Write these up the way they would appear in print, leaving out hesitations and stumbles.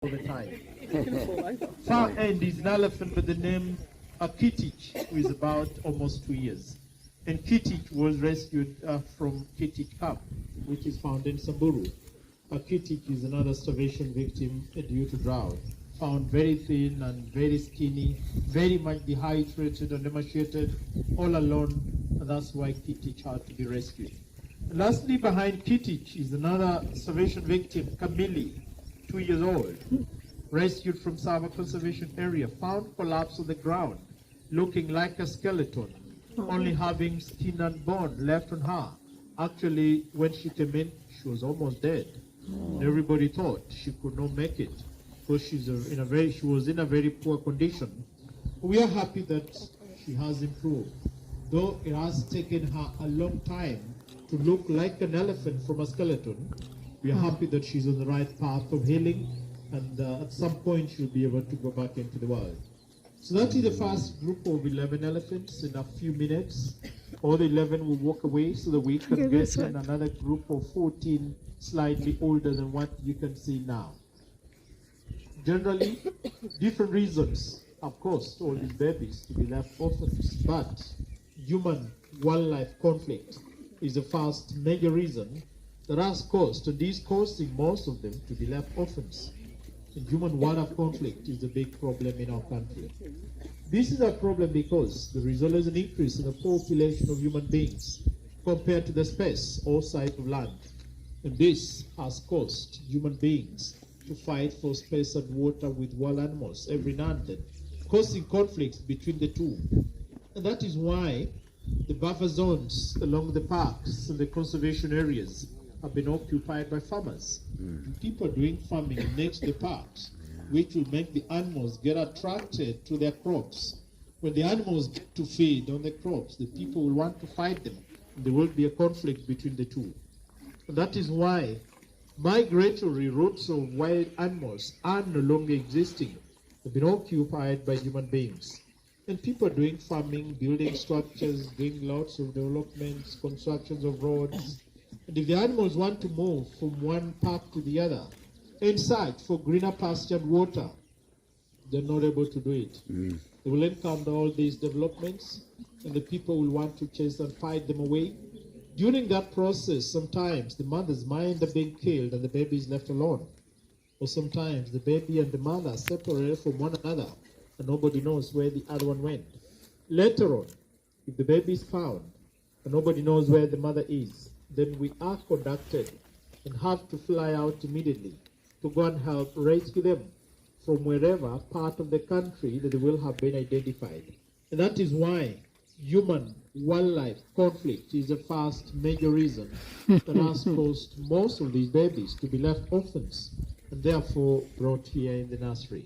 all the time. Far end is an elephant by the name Kitich, who is about almost 2 years. And Kitich was rescued from Kitich Camp, which is found in Samburu. Kitich is another starvation victim due to drought. Found very thin and very skinny, very much dehydrated and emaciated, all alone, and that's why Kitich had to be rescued. And lastly, behind Kitich is another starvation victim, Kamili, 2 years old, rescued from Sava Conservation Area, found collapsed on the ground, looking like a skeleton, only having skin and bone left on her. Actually, when she came in, she was almost dead. And everybody thought she could not make it because she was in a very poor condition. We are happy that she has improved, though it has taken her a long time to look like an elephant from a skeleton. We are happy that she's on the right path of healing, and at some point she'll be able to go back into the world. So that is the first group of 11 elephants. In a few minutes, all the 11 will walk away so that we can get in another group of 14 slightly older than what you can see now. Generally, different reasons have caused all these babies to be left orphans, but human-wildlife conflict is the first major reason that has caused, and is causing most of them to be left orphans. And human-wildlife conflict is a big problem in our country. This is a problem because there is always an increase in the population of human beings compared to the space or size of land. And this has caused human beings to fight for space and water with wild animals every now and then, causing conflicts between the two. And that is why the buffer zones along the parks and the conservation areas have been occupied by farmers. People doing farming next to the parks, which will make the animals get attracted to their crops. When the animals get to feed on the crops, the people will want to fight them. And there will be a conflict between the two. And that is why migratory routes of wild animals are no longer existing. They've been occupied by human beings. And people are doing farming, building structures, doing lots of developments, constructions of roads. And if the animals want to move from one park to the other and search for greener pasture and water, they're not able to do it. They will encounter all these developments, and the people will want to chase and fight them away. During that process, sometimes the mothers mind are being killed and the baby is left alone. Or sometimes the baby and the mother are separated from one another and nobody knows where the other one went. Later on, if the baby is found and nobody knows where the mother is, then we are conducted and have to fly out immediately to go and help rescue them from wherever part of the country that they will have been identified. And that is why human-wildlife conflict is the first major reason that has caused most of these babies to be left orphans and therefore brought here in the nursery.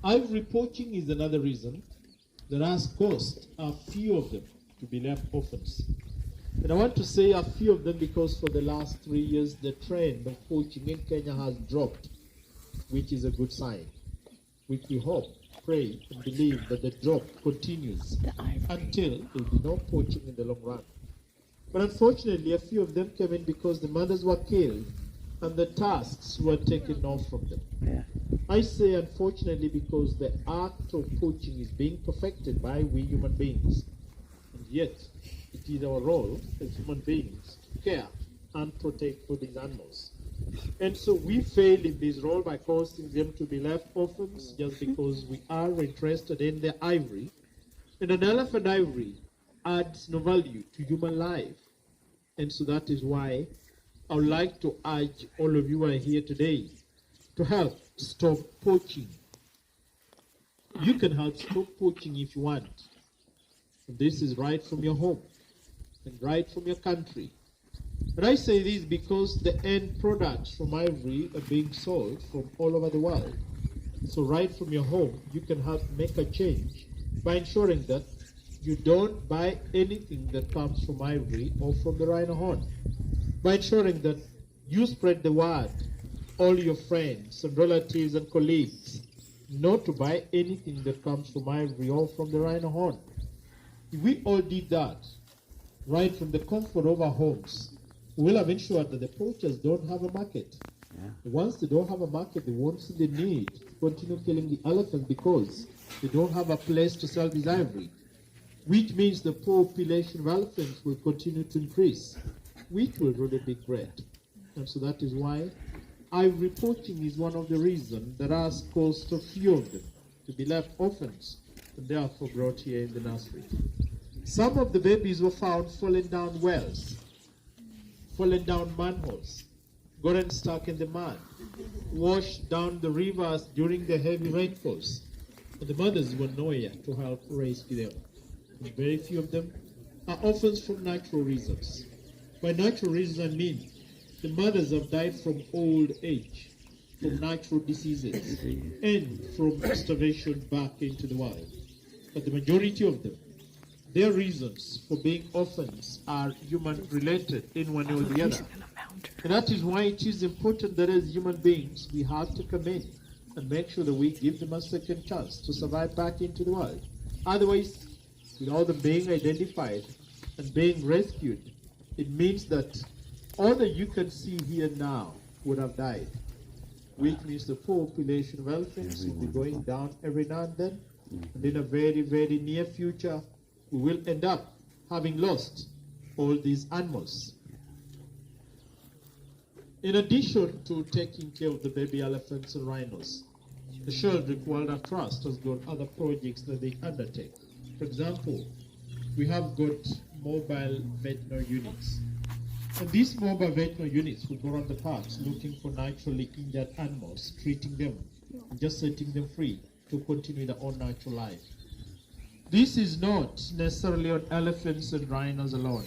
Ivory poaching is another reason that has caused a few of them to be left orphans. And I want to say a few of them because for the last 3 years the trend of poaching in Kenya has dropped, which is a good sign, which we hope, pray and believe that the drop continues until there will be no poaching in the long run. But unfortunately, a few of them came in because the mothers were killed and the tasks were taken off from them. I say unfortunately because the act of poaching is being perfected by we human beings. And yet, it is our role as human beings to care and protect for these animals. And so we fail in this role by causing them to be left orphans just because we are interested in their ivory. And an elephant ivory adds no value to human life. And so that is why I would like to urge all of you who are here today to help stop poaching. You can help stop poaching if you want. And this is right from your home and right from your country. But I say this because the end products from ivory are being sold from all over the world. So right from your home, you can help make a change by ensuring that you don't buy anything that comes from ivory or from the rhino horn. By ensuring that you spread the word, all your friends and relatives and colleagues, not to buy anything that comes from ivory or from the rhino horn. If we all did that, right from the comfort of our homes, we will have ensured that the poachers don't have a market. Once they don't have a market, they won't see the need to continue killing the elephant because they don't have a place to sell this ivory, which means the population of elephants will continue to increase, which will really be great. And so that is why ivory poaching is one of the reasons that has caused a few of them to be left orphans and therefore brought here in the nursery. Some of the babies were found falling down wells, falling down manholes, gotten stuck in the mud, washed down the rivers during the heavy rainfalls, and the mothers were nowhere to help rescue them. And very few of them are orphans from natural reasons. By natural reasons, I mean the mothers have died from old age, from natural diseases, and from starvation back into the wild. But the majority of them, their reasons for being orphans are human-related in one way or the other. And that is why it is important that as human beings, we have to come in and make sure that we give them a second chance to survive back into the world. Otherwise, without them being identified and being rescued, it means that all that you can see here now would have died, which means the population of elephants will be going down every now and then, and in a very, very near future, we will end up having lost all these animals. In addition to taking care of the baby elephants and rhinos, the Sheldrick Wildlife Trust has got other projects that they undertake. For example, we have got mobile veterinary units. And these mobile veterinary units will go around the parks looking for naturally injured animals, treating them, and just setting them free to continue their own natural life. This is not necessarily on elephants and rhinos alone.